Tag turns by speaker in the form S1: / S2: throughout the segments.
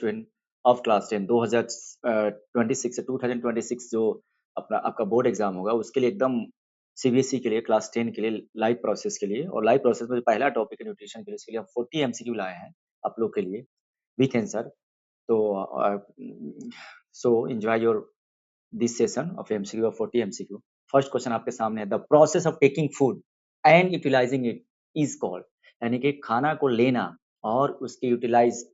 S1: Student of class 10 2026 से 2026 जो अपना आपका बोर्ड एग्जाम होगा उसके लिए एकदम सीबीएसई के लिए क्लास 10 के लिए लाइव प्रोसेस के लिए और लाइव प्रोसेस में जो पहला टॉपिक है न्यूट्रिशन के लिए उसके लिए हम 40 एमसीक्यू लाए हैं आप लोग के लिए विथ आंसर। तो so enjoy your this session of MCQ of 40 MCQ. First question आपके सामने है, the process of taking food and utilising it is called, यानी कि खाना को लेना और उसके यूटिलाइज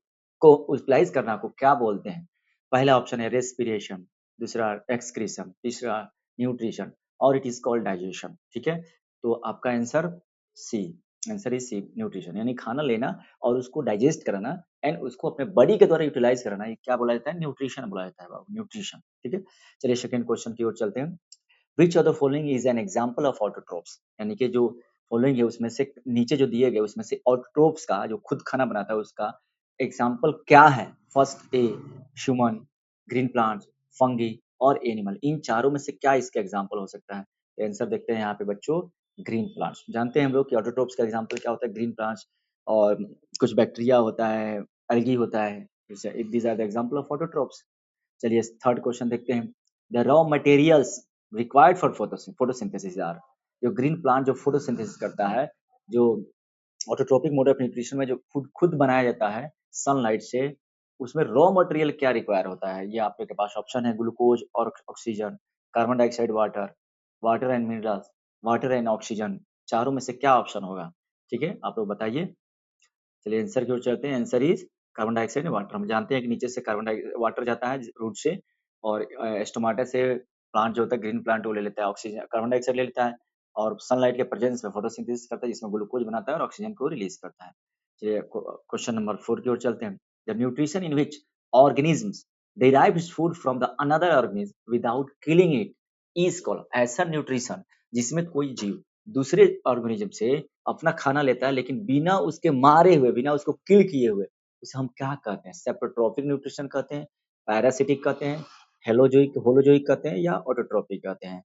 S1: करना को क्या बोलते हैं। पहला ऑप्शन है रेस्पिरेशन, दूसरा एक्सक्रीशन, तीसरा न्यूट्रिशन और इट इज कॉल्ड डाइजेशन। ठीक है, तो आपका answer C, answer is C nutrition, यानी खाना लेना और उसको डाइजेस्ट कराना एंड उसको अपने बॉडी के द्वारा यूटिलाइज कराना, ये क्या बोला जाता है, न्यूट्रिशन बोला जाता है बाबू, न्यूट्रिशन। ठीक है, चलिए सेकंड क्वेश्चन की ओर चलते हैं। Which of the following is an example of autotrophs, यानी कि जो फॉलोइंग है उसमें से नीचे जो दिए गए उसमें से ऑटोट्रोप्स का जो खुद खाना बनाता है उसका एग्जांपल क्या है। First a human, green plants, fungi और एनिमल, इन चारों में से क्या इसका एग्जांपल हो सकता है। तो आंसर देखते हैं यहाँ पे बच्चों, ग्रीन प्लांट्स। जानते हैं हम लोग कि ऑटोट्रोप्स का एग्जांपल क्या होता है, ग्रीन प्लांट्स और कुछ बैक्टीरिया होता है, एल्गी होता है, these are the example of autotrophs. चलिए थर्ड क्वेश्चन देखते हैं, the raw materials required for photosynthesis are, जो ग्रीन प्लांट जो फोटोसिंथेसिस करता है, जो ऑटोट्रोपिक मोड ऑफ न्यूट्रिशन में जो खुद खुद बनाया जाता है सनलाइट से, उसमें रॉ मटेरियल क्या रिक्वायर होता है। ये आपके पास ऑप्शन है, ग्लूकोज और oxygen, carbon dioxide, water, water and minerals, water and oxygen, चारों में से क्या ऑप्शन होगा। ठीक है, आप लोग बताइए। चलिए आंसर की ओर चलते हैं, answer is carbon dioxide and water. हम जानते हैं कि नीचे से वाटर जाता है रूट से और स्टोमाटा से प्लांट जो होता है ग्रीन प्लांट वो ले लेता है ऑक्सीजन, कार्बन डाइऑक्साइड ले लेता है और सनलाइट के प्रेजेंस में फोटोसिंथेसिस करता है जिसमें ग्लूकोज बनाता है और ऑक्सीजन को रिलीज करता है। चलिए क्वेश्चन नंबर 4 की ओर चलते हैं, the nutrition in which organisms derive its food from the another organism without killing it is called, ऐसा न्यूट्रिशन जिसमें कोई जीव दूसरे ऑर्गेनिज्म से अपना खाना लेता है लेकिन बिना उसके मारे हुए, बिना उसको किल किए हुए, उसे हम क्या कहते हैं, सेप्रोट्रॉपिक न्यूट्रिशन कहते हैं, पैरासिटिक कहते हैं, होलोजोइक कहते हैं या ऑटोट्रॉपिक कहते हैं।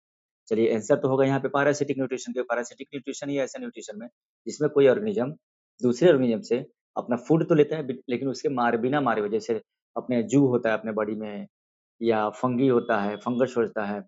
S1: चलिए आंसर तो होगा यहाँ पे पैरासिटिक न्यूट्रिशन के। पैरासिटिक न्यूट्रिशन ही ऐसा न्यूट्रिशन में जिसमें कोई ऑर्गेनिज्म दूसरे ऑर्गेनिज्म से अपना फूड तो लेता है लेकिन उसके बिना मारे हुए, जैसे अपने जू होता है अपने बॉडी में या फंगी होता है, फंगस होता है,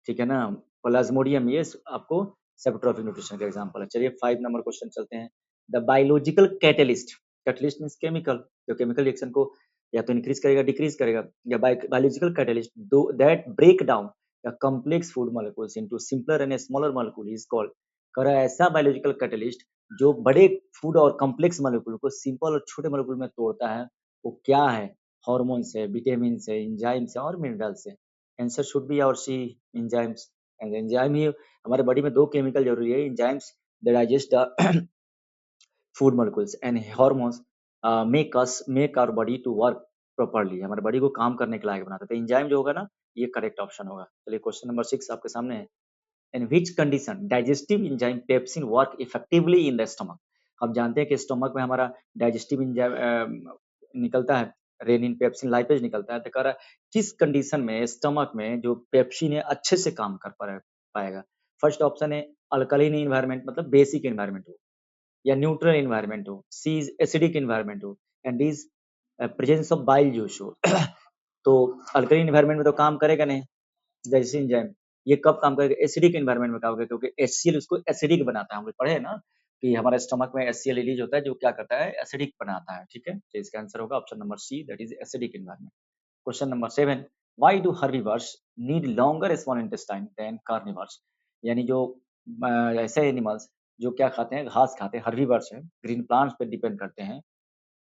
S1: ठीक है ना, प्लाज्मोडियम, ये आपको सेप्रोट्रॉपिक न्यूट्रिशन का एग्जांपल है। चलिए 5 नंबर क्वेश्चन चलते हैं, the biological catalyst, catalyst means chemical, जो केमिकल रिएक्शन को या तो इंक्रीज करेगा डिक्रीज करेगा, या biological catalyst though that break down the complex food molecules into simpler and smaller molecule is called, कर ऐसा बायोलॉजिकल कैटलिस्ट जो बड़े फूड और कॉम्प्लेक्स मॉलिक्यूल को सिंपल और छोटे मॉलिक्यूल में तोड़ता है, वो क्या है। हार्मोन है, विटामिन है, एंजाइम है और मिनरल्स है। आंसर शुड बी और सी, एंजाइम्स। एंड एंजाइम ही हमारे बॉडी में दो केमिकल जरूरी है, enzymes that digest the food molecules and hormones make our body to work properly, हमारे बॉडी को काम करने के लायक बनाता है। तो एंजाइम जो होगा ना, ये करेक्ट ऑप्शन होगा। चलिए क्वेश्चन नंबर 6 आपके सामने है, in which condition digestive enzyme pepsin work effectively in the stomach. हम जानते हैं कि स्टमक में हमारा डाइजेस्टिव एंजाइम निकलता है, रेनिन, पेप्सिन, लाइपेज निकलता है। तो कह रहा है किस कंडीशन में स्टमक में जो पेप्सिन है अच्छे से काम कर पाएगा। फर्स्ट ऑप्शन है अल्कलाइन इन्वायरमेंट, मतलब बेसिक इन्वायरमेंट हो, या न्यूट्रल इन्वायरमेंट हो, सी इज एसिडिक इन्वायरमेंट हो, and D is presence of bile juice हो। तो अल्कलाइन इन्वायरमेंट में तो काम करेगा नहीं जैसे एंजाइम, ये कब काम करेगा, एसिडिक एनवायरनमेंट में काम करेगा, क्योंकि HCl उसको एसिडिक बनाता है। हम लोग पढ़े हैं ना कि हमारे स्टमक में HCl रिलीज होता है जो क्या करता है, एसिडिक बनाता है। ठीक है, तो इसका आंसर होगा option number C, that is acidic environment. Question number 7, why do herbivores need longer small intestine than carnivores, यानी जो ऐसे एनिमल्स जो क्या खाते हैं, घास खाते हैं, हर्बीवर्स हैं, ग्रीन प्लांट्स पे डिपेंड करते हैं,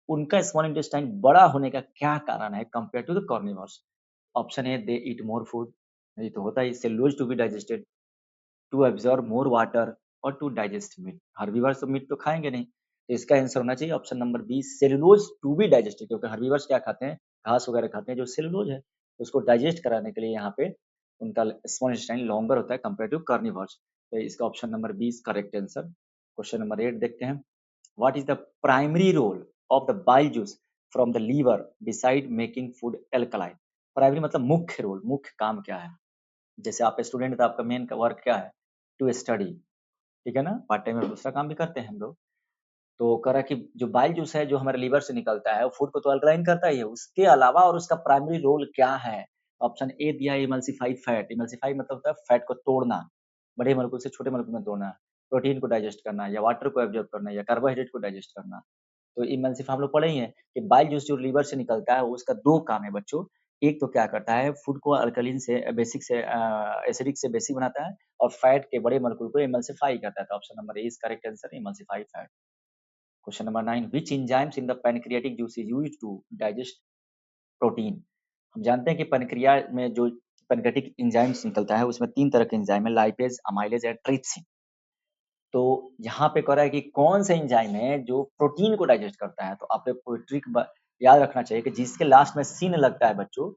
S1: उनका स्मॉल इंटेस्टाइन बड़ा होने का क्या कारण है compare to the carnivores. Option A, they eat more food, ये तो होता है, cellulose to be digested, to absorb more water और टू डाइजेस्ट मीट। हर्बीवर्स तो मीट तो खाएंगे नहीं, तो इसका आंसर होना चाहिए option number B, cellulose to be digested, क्योंकि हर्बीवर्स क्या खाते हैं, घास वगैरह खाते हैं जो सेलुलोज है, उसको डाइजेस्ट कराने के लिए यहाँ पे उनका स्मॉल इंटेस्टाइन लॉन्गर होता है कंपेयर टू कार्निवर्स। तो इसका option number B is correct answer. Question number 8 देखते हैं, what is the primary role of the bile juice from the liver beside making food alkaline. Primary मतलब मुख्य role, मुख्य काम क्या है। जैसे आप स्टूडेंट तो आपका मेन वर्क क्या है, टू स्टडी, ठीक है ना, पार्ट टाइम में दूसरा काम भी करते हैं हम लोग। तो कह रहा है कि जो बाइल जूस है जो हमारे लीवर से निकलता है, वो फूड को तो अल्कलाइन करता ही है, उसके अलावा और उसका प्राइमरी रोल क्या है? ऑप्शन ए दिया है इमल्सिफाइड फैट। इमल्सिफाई मतलब होता है फैट को तोड़ना, बड़े मॉलिक्यूल से छोटे मॉलिक्यूल में तोड़ना, प्रोटीन को डाइजेस्ट करना या वाटर को एब्जॉर्ब करना या कार्बोहाइड्रेट को डाइजेस्ट करना। तो इमल्सिफाई हम लोग पढ़े ही हैं कि बाइल जूस जो लीवर से निकलता है, उसका 2 काम है बच्चों। एक तो क्या करता है, फूड को अल्कलीन से बेसिक से एसिडिक से बेसिक बनाता है और फैट के बड़े मॉलिक्यूल को इमल्सिफाई करता है। तो option number A is correct answer, emulsified fat. Question number 9, which enzymes in the pancreatic juice is used to digest protein? हम जानते हैं कि पैनक्रिया में जो पैनक्रियाटिक एंजाइम्स निकलता है उसमें 3 तरह के एंजाइम है, लाइपेज, अमाइलेज एंड ट्रिप्सिन। तो यहाँ पे कह रहा है कि कौन सा एंजाइम है जो प्रोटीन को डाइजेस्ट करता है। तो आपको कोई ट्रिक याद रखना चाहिए कि जिसके लास्ट में सिन लगता है बच्चों,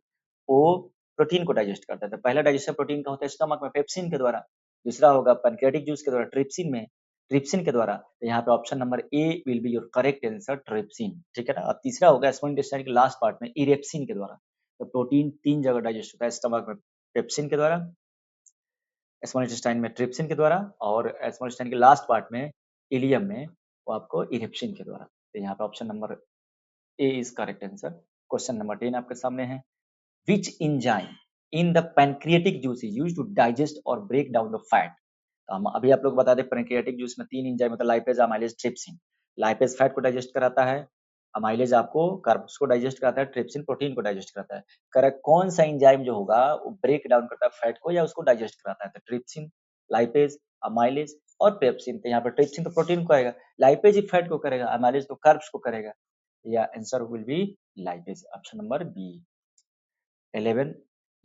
S1: वो प्रोटीन को डाइजेस्ट करता है। तो पहला डाइजेशन प्रोटीन का होता है स्टमक में पेप्सिन के द्वारा, दूसरा होगा पैनक्रियाटिक जूस के द्वारा ट्रिप्सिन में, ट्रिप्सिन के द्वारा। तो यहाँ पे option number A will be your correct answer, trypsin, ठीक है ना। और तीसरा होगा स्मॉल इंटेस्टाइन के लास्ट पार्ट में इरेप्सिन के द्वारा। तो प्रोटीन 3 जगह डाइजेस्ट होता है, स्टमक में पेप्सिन के द्वारा, स्मॉल इंटेस्टाइन में ट्रिप्सिन के द्वारा और स्मॉल इंटेस्टाइन के लास्ट पार्ट में इलियम में वो आपको इरेप्सिन के द्वारा। तो यहाँ पे option number A is correct answer. Question number 10 आपके सामने है, which enzyme in the pancreatic juice is used to digest और ब्रेक डाउन द फैट। तो हम अभी आप लोग बता दें पैनक्रियाटिक जूस में 3 एंजाइम मतलब lipase, amylase, trypsin. Lipase fat को डाइजेस्ट कराता है, अमाइलेज आपको कार्ब्स को डाइजेस्ट कराता है, ट्रिप्सिन प्रोटीन को डाइजेस्ट कराता है। करेक्ट कौन सा एंजाइम जो होगा वो ब्रेक डाउन करता है फैट को या उसको डाइजेस्ट कराता है? तो ट्रिप्सिन, लाइपेज, अमाइलेज और पेप्सिन। तो यहाँ पर ट्रिप्सिन तो प्रोटीन को आएगा, लाइपेज ही फैट को करेगा, अमाइलेज तो कार्ब्स को करेगा। या answer will be lipase, option number B. 11,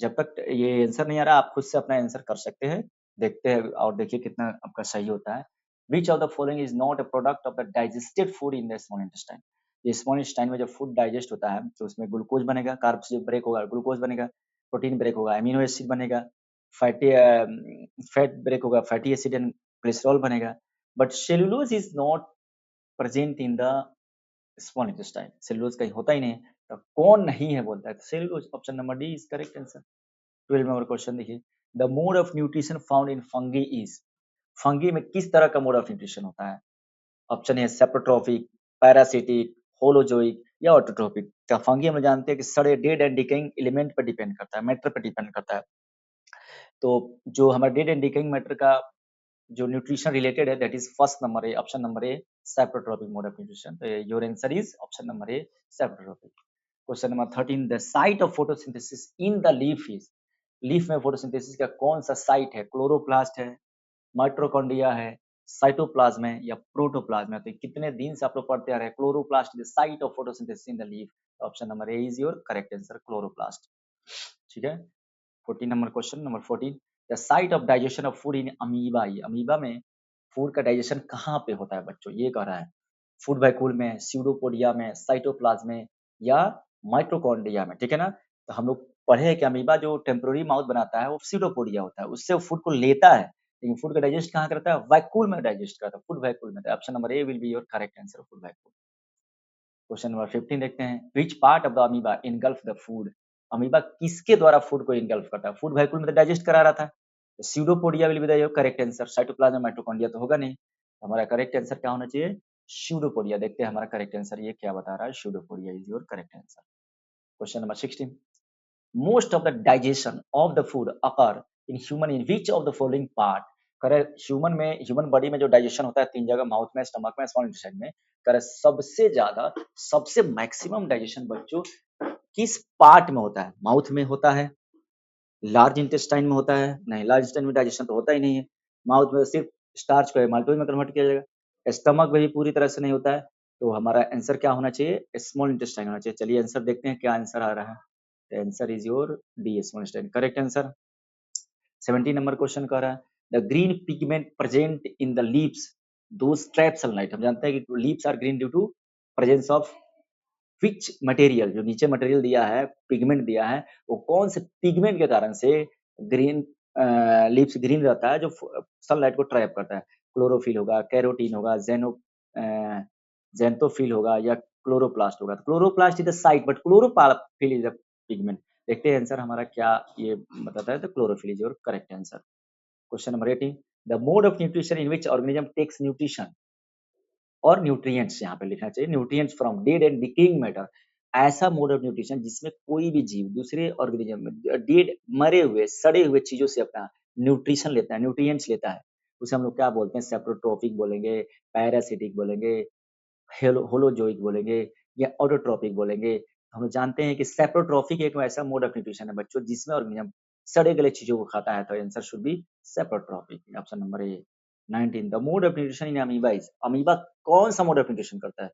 S1: जब तक ये आंसर नहीं आ रहा आप खुद से अपना आंसर कर सकते हैं। देखते हैं और देखिए कितना आपका सही होता है। Which of the following is not a product of the digested food in the small intestine. ये स्मॉल इंटेस्टाइन में जब फूड डाइजेस्ट होता है तो उसमें ग्लूकोज बनेगा, कार्ब्स जो ब्रेक होगा ग्लूकोज बनेगा, प्रोटीन ब्रेक होगा, अमीनो एसिड बनेगा, फैटी फैट ब्रेक होगा, फैटी एसिड एंड कोलेस्ट्रॉल बनेगा। But cellulose is not present in the small intestine. Cellulose कहीं होता ही नहीं है, तो कौन नहीं है बोलता है? तो cellulose, option number D is correct answer. 12 number question देखिए, the mode of nutrition found in fungi is. Fungi में किस तरह का मोड ऑफ न्यूट्रिशन होता है? ऑप्शन है सेप्रोट्रोपिक, पैरासिटिक, होलोजोइक या ऑटोट्रोपिक। क्या फंगी हम जानते हैं कि सड़े डेड एंड डिकेइंग एलिमेंट पर डिपेंड करता है, मैटर पर डिपेंड करता है। तो जो हमारा डेड एंड डिकेइंग मैटर का जो न्यूट्रिशन रिलेटेड है that is first number A, option number A saprotrophic mode of nutrition. तो your answer is option number A saprotrophic. Question number 13, the site of photosynthesis in the leaf is. Leaf में photosynthesis का कौन सा site है? Chloroplast है, mitochondria है, cytoplasm है या प्रोटोप्लाज्म है? तो कितने दिन से आप लोग पढ़ते आ रहे हैं chloroplast the site of photosynthesis in the leaf. Option number A is your correct answer, chloroplast, ठीक है। 14 number question number 14, the site of digestion of food in amoeba. ये अमीबा में फूड का डाइजेशन कहाँ पे होता है बच्चों? ये कह रहा है फूड वैक्यूल में, स्यूडोपोडिया में, साइटोप्लाज्म में या माइटोकॉन्ड्रिया में, ठीक है ना। तो हम लोग पढ़े हैं कि अमीबा जो टेम्पोररी माउथ बनाता है वो स्यूडोपोडिया होता है, उससे वो फूड को लेता है, लेकिन फूड का डाइजेस्ट कहाँ करता है? वैक्यूल में डाइजेस्ट करता है, फूड वैक्यूल में। Option number A will be your correct answer, food vacuole. Question number 15 देखते हैं, विच part of the amoeba engulf the food. Amoeba किसके द्वारा फूड को इनगल्फ करता है? फूड वैक्यूल में तो डाइजेस्ट करा रहा था, तो pseudopodia will be the correct answer. Cytoplasm mitochondria तो होगा नहीं, तो हमारा करेक्ट आंसर क्या होना चाहिए? स्यूडोपोडिया। देखते हैं हमारा करेक्ट आंसर ये क्या बता रहा है, pseudopodia is your correct answer. Question number 16, most of the digestion of the food occur in human in which of the following part। करे ह्यूमन में, ह्यूमन बॉडी में जो डाइजेशन होता है 3 जगह, माउथ में, स्टमक में, स्मॉल इंटेस्टाइन में। करे सबसे ज्यादा, सबसे मैक्सिमम डाइजेशन बच्चों किस पार्ट में होता है? माउथ में होता है, लार्ज इंटेस्टाइन में होता है? नहीं, लार्ज इंटेस्टाइन में डाइजेशन तो होता ही नहीं है। माउथ में सिर्फ स्टार्च को माल्टोज में कन्वर्ट किया जाएगा, स्टमक में भी पूरी तरह से नहीं होता है। तो हमारा आंसर क्या होना चाहिए? स्मॉल इंटेस्टाइन होना चाहिए। चलिए आंसर देखते हैं क्या आंसर आ रहा है। The answer is your D, small intestine, correct answer। 17 number question कह रहा है, the green pigment present in the leaves those trap sunlight. हम जानते हैं कि leaves are green due to presence of which material. जो नीचे मटेरियल दिया है, पिगमेंट दिया है, वो कौन से पिगमेंट के कारण से ग्रीन लीव्स ग्रीन रहता है जो सनलाइट को ट्रैप करता है? क्लोरोफिल होगा, कैरोटीन होगा, जेंथोफिल होगा या क्लोरोप्लास्ट होगा। तो chloroplast is the site but chlorophyll is the pigment. देखते हैं आंसर हमारा क्या ये बताता है। तो chlorophyll is your correct answer. Question number 18, the mode of nutrition in which organism takes nutrition. और न्यूट्रिएंट्स यहाँ पे लिखना चाहिए, nutrients from dead and decaying matter. ऐसा मोड ऑफ न्यूट्रिशन जिसमें कोई भी जीव दूसरे ऑर्गेनिज्म में डेड मरे हुए सड़े हुए चीजों से अपना न्यूट्रिशन लेता है, न्यूट्रिएंट्स लेता है, उसे हम लोग क्या बोलते हैं, सेप्रोट्रोपिक बोलेंगे, पैरासिटिक बोलेंगे, होलोजोइक बोलेंगे या ऑटोट्रॉपिक बोलेंगे। हम लोग जानते हैं कि सेप्रोट्रॉपिक एक ऐसा मोड ऑफ न्यूट्रिशन है बच्चों जिसमें ऑर्गेनिज्म सड़े गले चीजों को खाता है, तो answer should B saprotrophic, option number A. 19 the mode of nutrition in amoeba is, amoeba कौन सा मोड ऑफ न्यूट्रिशन करता है,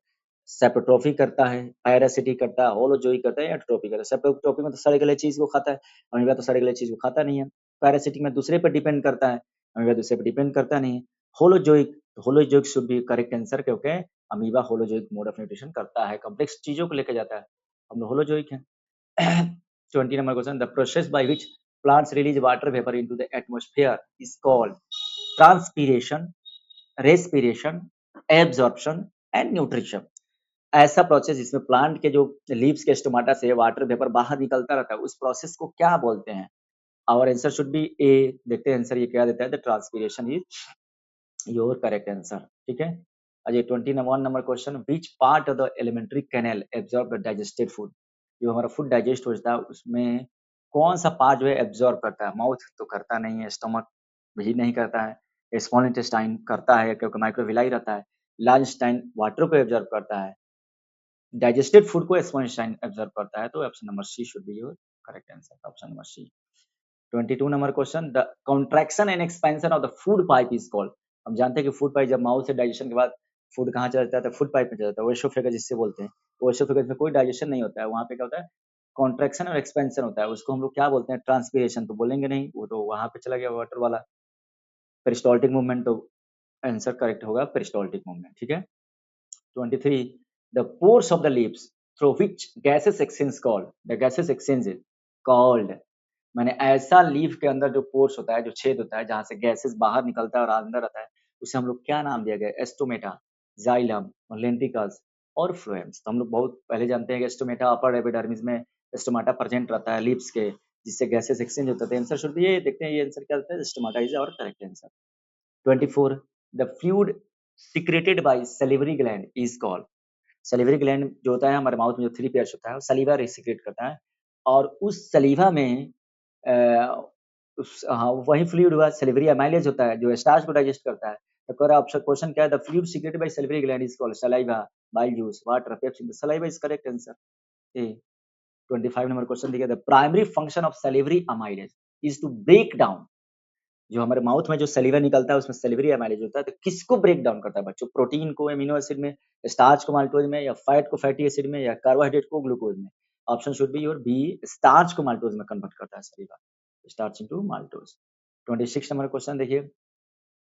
S1: सेप्रोट्रॉपिक करता है, पैरासिटिक करता है, होलोजोइक करता है या ऑटोट्रॉपिक करता है। सेप्रोट्रॉपिक में तो सड़े गले चीज को खाता है, अमीबा तो सड़े गले चीज को खाता नहीं है। पैरासिटिक में दूसरे पर डिपेंड करता है, अमीबा दूसरे पर डिपेंड करता नहीं है। Holozoic, holozoic should be correct answer, क्योंकि amoeba holozoic mode of nutrition करता है, कॉम्प्लेक्स चीजों को लेकर जाता है, हम लोग होलोजोइक हैं। 20 number question, the process by which plants release water vapor into the atmosphere is called transpiration, respiration, absorption and nutrition। ऐसा प्रोसेस जिसमें प्लांट के जो लीव्स के स्टोमाटा से वाटर वेपर बाहर निकलता रहता है, उस प्रोसेस को क्या बोलते हैं? और आंसर शुड बी ए। देखते हैं आंसर ये क्या देता है, the transpiration is your correct answer, ठीक है। Ajay 21 number question, which part of the alimentary canal absorb the digested food, जो हमारा फूड डाइजेस्ट होता है उसमें कौन सा पार्ट जो है एब्जॉर्ब करता है? माउथ तो करता नहीं है, स्टमक भी नहीं करता है, स्मॉल इंटेस्टाइन करता है क्योंकि माइक्रोविलाई रहता है, लार्ज इंटेस्टाइन वाटर को एब्जॉर्ब करता है, डाइजेस्टेड फूड को स्मॉल इंटेस्टाइन एब्जॉर्ब करता है, तो option number C should be your correct answer, option number C. 22 number question, the contraction and expansion of the food pipe is called. हम जानते हैं कि फूड पाइप जब माउथ से डाइजेशन के बाद फूड कहाँ चला जाता है, फूड पाइप में चला जाता है, ओएसोफेगस जिससे बोलते हैं। ओएसोफेगस में कोई डाइजेशन नहीं होता है, वहाँ पे क्या होता है, कॉन्ट्रैक्शन और एक्सपेंशन होता है, उसको हम लोग क्या बोलते हैं, ट्रांसपीरेशन तो बोलेंगे नहीं, वो तो वहाँ पे चला गया वाटर वाला। पेरिस्टाल्टिक मूवमेंट, तो आंसर करेक्ट होगा पेरिस्टाल्टिक मूवमेंट, ठीक है। 23, the pores of the leaves through which gases exchange called, the gases exchange is called, मैंने ऐसा लीफ के अंदर जो पोर्स होता है, जो छेद होता है जहां से गैसेस बाहर निकलता है और अंदर आता है, उसे हम लोग क्या नाम दिया गया, एस्टोमेटा, जाइलम, लेंटिकल्स और फ्लोएम्स। तो हम लोग बहुत पहले जानते हैं कि एस्टोमेटा अपर एपिडर्मिस में एस्टोमाटा प्रेजेंट रहता है लीव्स के, जिससे गैसेस एक्सचेंज होता है। आंसर शुड बी ये, देखते हैं ये आंसर क्या होता है, stomata is our correct answer. 24, the fluid secreted by salivary gland is called, salivary gland जो होता है हमारे माउथ में जो 3 पेयर्स होता है, वो सलीवा सिक्रेट करता है और उस सलीवा में अ, हाँ, वही फ्लूइड हुआ, सलिवरी एमाइलेज होता है जो स्टार्च को डाइजेस्ट करता है। तो कह रहा ऑप्शन क्वेश्चन क्या है, the fluid secreted by salivary gland is called saliva, bile juice, water, pepsin. The saliva is correct answer A. 25 number question देखिए, the primary function of salivary amylase is to break down, जो हमारे mouth में जो सलीवा निकलता है उसमें salivary amylase होता है, तो किसको ब्रेक डाउन करता है बच्चों, प्रोटीन को एमिनो एसिड में, स्टार्च को माल्टोज में, या फैट को फैटी एसिड में, या कार्बोहाइड्रेट को ग्लूकोज में। Option should be your B, starch को माल्टोज में कन्वर्ट करता है सलीवा, स्टार्च इनटू माल्टोज। 26 नंबर क्वेश्चन देखिए,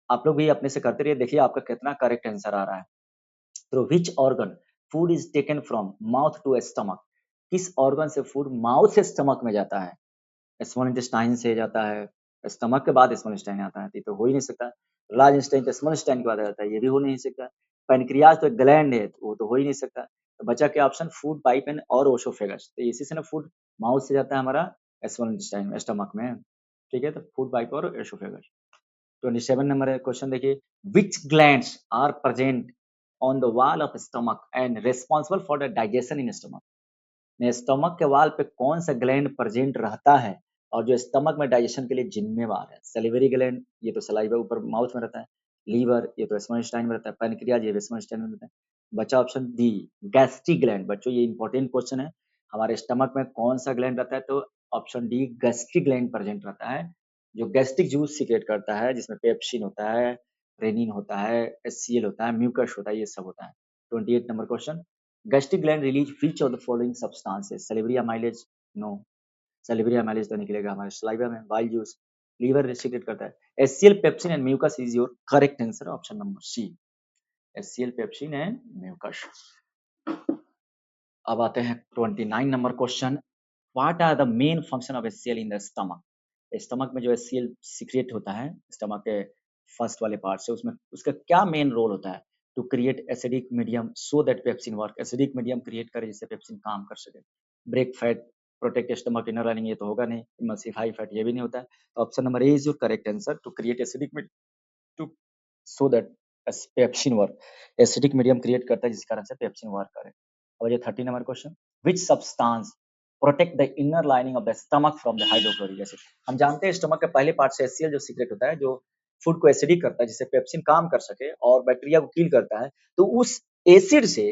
S1: आप लोग भी अपने से करते रहिए, देखिए आपका कितना करेक्ट आंसर आ रहा है। Through which organ food is taken from mouth to stomach, किस ऑर्गन से फूड माउथ से स्टमक में जाता है? स्मॉल इंटेस्टाइन से जाता है, स्टमक के बाद स्मॉल इंटेस्टाइन आता है, तो हो ही नहीं सकता। लार्ज इंटेस्टाइन तो स्मॉल इंटेस्टाइन के बाद आ जाता है, ये भी हो नहीं सकता। पैनक्रियाज तो एक ग्लैंड है, तो वो तो हो ही नहीं सकता। तो बचा क्या ऑप्शन, फूड पाइप एंड और ओसोफेगस, तो इसी से ना फूड माउथ से जाता है हमारा स्मॉल इंटेस्टाइन में, स्टमक में, ठीक है। तो फूड पाइप और ओसोफेगस। 27 नंबर क्वेश्चन देखिए, which glands are present on the wall of stomach and responsible for the digestion in stomach, ने स्टमक के वाल पे कौन सा ग्लैंड प्रेजेंट रहता है और जो स्टमक में डाइजेशन के लिए जिम्मेवार है? सलिवरी ग्लैंड, ये तो सलाइवा ऊपर माउथ में रहता है, लीवर ये तो स्मॉल इंटेस्टाइन में रहता है, पैनक्रियाज ये स्मॉल इंटेस्टाइन में रहता है। बचा ऑप्शन डी, गैस्ट्रिक ग्लैंड। बच्चों ये इंपॉर्टेंट क्वेश्चन है, हमारे स्टमक में कौन सा ग्लैंड रहता है, तो option D gastric gland present रहता है, जो गैस्ट्रिक जूस सीक्रेट करता है, जिसमें पेप्सिन होता है, रेनिन होता है, एचसीएल होता है, म्यूकस होता है, ये सब होता है। 28 number question, gastric gland release which of the following substances, salivary amylase, no, salivary amylase तो निकलेगा हमारे saliva में, bile juice, liver secrete करता है, HCl, pepsin and mucus is your correct answer, option number C, HCl, pepsin and mucus। अब आते हैं 29 number question, what are the main function of HCl in the stomach, stomach में जो HCl secret होता है stomach के first वाले part से, उसमें उसका क्या मेन रोल होता है, to create acidic medium so that pepsin work, acidic medium create करे जिससे पेप्सिन काम कर सके, break fat, protect stomach inner lining, ये तो होगा नहीं, इमल्सिफाई फैट ये भी नहीं होता है, तो option number A is your correct answer, to create acidic to so that pepsin work, acidic medium create करता है जिस कारण से पेप्सिन वर्क करे। और ये 30 number question, which substance protect the inner lining of the stomach from the hydrochloric acid. हम जानते हैं स्टमक के पहले पार्ट से HCl जो सीक्रेट होता है, जो फूड को एसिडिक करता है जिससे पेप्सिन काम कर सके और बैक्टीरिया को किल करता है। तो उस एसिड से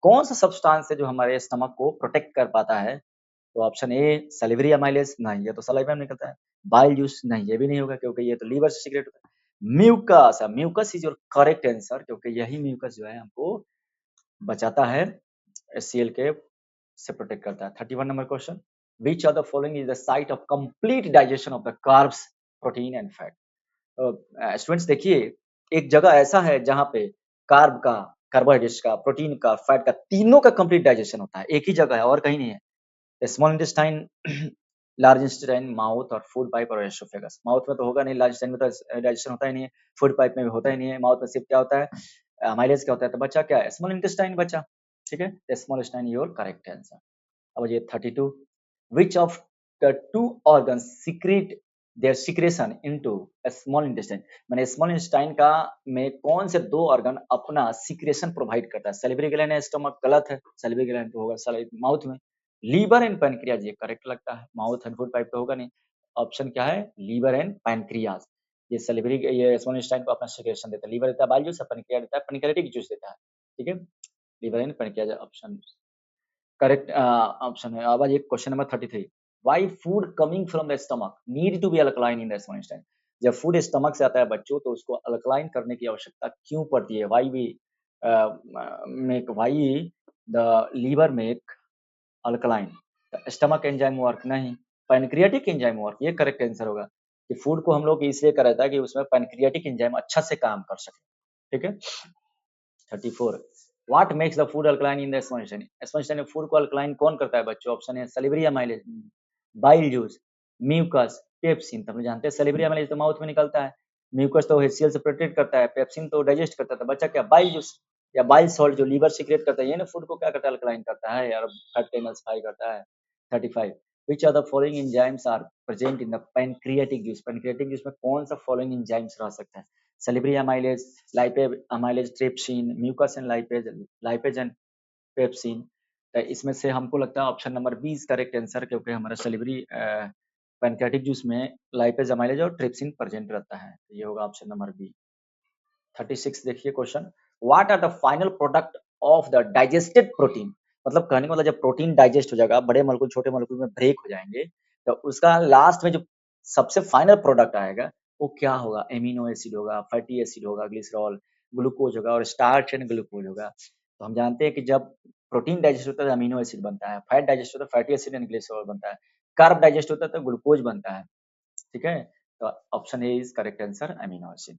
S1: कौन सा सब्सटेंस है जो हमारे स्टमक को प्रोटेक्ट कर पाता है? तो ऑप्शन ए सैलिवरी अमाइलेज, नहीं ये तो सलाइवा में निकलता है। बाइल जूस, नहीं ये भी नहीं होगा क्योंकि ये तो लीवर से सीक्रेट होता है। Mucus, mucus is your correct answer क्योंकि यही म्यूकस जो है हमको बचाता है HCl के से प्रोटेक्ट करता है। 31 number question, which of the following is the site of complete digestion of the carbs, protein and fat? Students देखिए, एक जगह ऐसा है जहाँ पे कार्ब का, कार्बोहाइड्रेट्स का, प्रोटीन का, फैट का, तीनों का कंप्लीट डाइजेशन होता है, एक ही जगह है और कहीं नहीं है। Small intestine, large intestine, mouth और फूड पाइप और एसोफेगस। माउथ में तो होगा नहीं, लार्ज इंटेस्टाइन में तो डाइजेशन होता ही नहीं है, फूड पाइप में भी होता ही नहीं है, माउथ में सिर्फ क्या होता है, माइलेज क्या होता है, तो बच्चा क्या है, स्मॉल इंटेस्टाइन बच्चा। ठीक है, small intestine your correct answer. अब ये 32, which of the two organs secrete their secretion into a small intestine? मैंने स्मॉल इंटेस्टाइन का में कौन से दो ऑर्गन अपना सिक्रेशन प्रोवाइड करता है? सैलिवरी ग्लैंड है, स्टमक गलत है, सैलिवरी ग्लैंड तो होगा माउथ में। लीवर एंड पैनक्रियाज ये करेक्ट लगता है, माउथ एंड फूड पाइप तो होगा नहीं। ऑप्शन क्या है, लीवर एंड पैनक्रियाज। ये सैलिवरी, ये स्मॉल इंटेस्टाइन को अपना सिक्रेशन देता है, लीवर देता है बाइल जूस, पैनक्रिया देता है पैनक्रियाटिक जूस देता है। ठीक है, liver and pancreas option correct option है। अब ये question number 33, why food coming from the stomach need to be alkaline in the small intestine? जब फूड स्टमक से आता है बच्चों तो उसको अल्कलाइन करने की आवश्यकता क्यों पड़ती है? Why we make, why the liver make alkaline, stomach enzyme work नहीं, पैनक्रियाटिक एंजाइम वर्क, ये करेक्ट आंसर होगा कि फूड को हम लोग इसलिए कराता है कि उसमें पैनक्रियाटिक एंजाइम अच्छा से काम कर सके। ठीक है, 34, what makes the food alkaline in the small intestine? Small intestine में फूड को अल्कलाइन कौन करता है बच्चों? ऑप्शन है salivary amylase, bile juice, mucus, pepsin. तो हम जानते हैं सैलिवरी अमाइलेज तो माउथ में निकलता है, म्यूकस तो HCl से प्रोटेक्ट करता है, पेप्सिन तो डाइजेस्ट करता है। तो बच्चा क्या, बाइल जूस या बाइल सॉल्ट जो लीवर सीक्रेट करता है, ये ना फूड को क्या करता है, अल्कलाइन करता है और फैट को एमल्सिफाई करता है। 35, which of the following enzymes are present in the pancreatic juice? pancreatic juice में कौन सा following enzymes रह सकता है? Salivary amylase, lipase amylase, trypsin, mucus and lipase, lipase and pepsin. तो इसमें से हमको लगता है ऑप्शन नंबर 20 करेक्ट आंसर क्योंकि हमारा सैलिवरी पैनक्रियाटिक जूस में लाइपेज अमाइलेज और ट्रिप्सिन प्रेजेंट रहता है। ये होगा ऑप्शन नंबर बी। 36 देखिए question, what are the final product of the digested protein? मतलब कहने का मतलब जब प्रोटीन डाइजेस्ट हो जाएगा, बड़े मॉलिक्यूल छोटे मॉलिक्यूल में ब्रेक हो जाएंगे, तो उसका लास्ट में जो सबसे फाइनल प्रोडक्ट आएगा वो क्या होगा? एमिनो एसिड होगा, फैटी एसिड होगा, ग्लिसरॉल, ग्लूकोज होगा और स्टार्च एंड ग्लूकोज होगा। तो हम जानते हैं कि जब प्रोटीन डाइजेस्ट होता है तो अमीनो एसिड बनता है, फैट डाइजेस्ट होता है फैटी एसिड एंड ग्लिसरॉल बनता है, कार्ब डाइजेस्ट होता है तो ग्लूकोज बनता है। ठीक है, तो option A is correct answer, amino acid.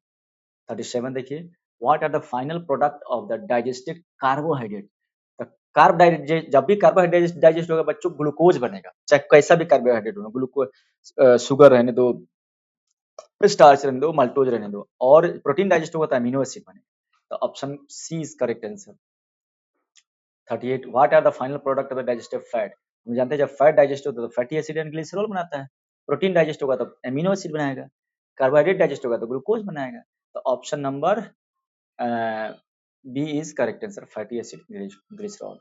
S1: 37 देखिए, what are the final product of the digested carbohydrate? तो कार्ब डाइजेस्ट, जब भी कार्बोहाइड्रेट डाइजेस्ट होगा बच्चों ग्लूकोज बनेगा, चाहे कैसा भी कार्बोहाइड्रेट हो, ग्लूकोज, शुगर रहने दो, स्टार्च रहने दो, माल्टोज रहने दो, और प्रोटीन डाइजेस्ट होगा तो अमीनो एसिड बनेगा। तो option C is correct answer. 38, what are the final product of the digestive fat? हम जानते हैं जब फैट डाइजेस्ट होता है तो फैटी एसिड एंड ग्लिसरॉल बनाता है, प्रोटीन डाइजेस्ट होगा तो अमीनो एसिड बनाएगा, कार्बोहाइड्रेट डाइजेस्ट होगा तो ग्लूकोज बनाएगा। तो option number B is correct answer, fatty acid glycerol.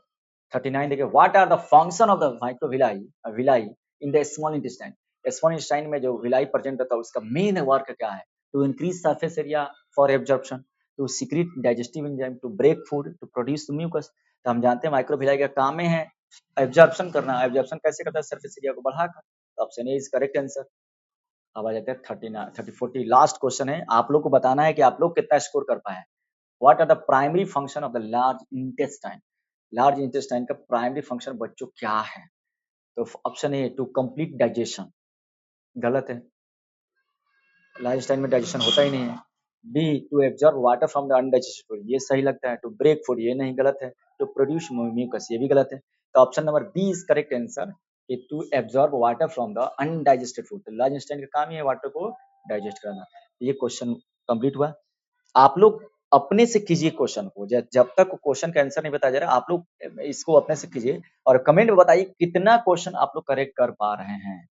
S1: 39 देखिए, what are the function of the microvilli villi in the small intestine? Small intestine में जो विलाई प्रेजेंट रहता है उसका मेन वर्क क्या है? To increase surface area for absorption, to secrete digestive enzyme, to break food, to produce mucus. तो हम जानते हैं माइक्रोविलाई का काम ही है एब्जॉर्प्शन करना। एब्जॉर्प्शन कैसे करता है? सरफेस एरिया को बढ़ाकर। तो option A is correct answer. अब आ जाते हैं 39 30 40, लास्ट क्वेश्चन है, आप लोग को बताना है कि आप लोग कितना स्कोर कर पाए हैं। What are the primary function of the large intestine? Large intestine का प्राइमरी फंक्शन बच्चों क्या है? तो option A to complete digestion, गलत है, लार्ज इंटेस्टाइन में डाइजेशन होता ही नहीं है। B to absorb water from the undigested food, ये सही लगता है। टू ब्रेक फूड, ये नहीं, गलत है। टू प्रोड्यूस म्यूकस, ये भी गलत है। तो option number B is correct answer, to absorb water from the undigested food. तो लार्ज इंटेस्टाइन का काम ही है वाटर को डाइजेस्ट करना। ये क्वेश्चन कंप्लीट हुआ। आप लोग अपने से कीजिए क्वेश्चन को, जब तक क्वेश्चन का आंसर नहीं बताया जा रहा आप लोग इसको अपने से कीजिए और कमेंट में बताइए कितना क्वेश्चन आप लोग करेक्ट कर पा रहे हैं।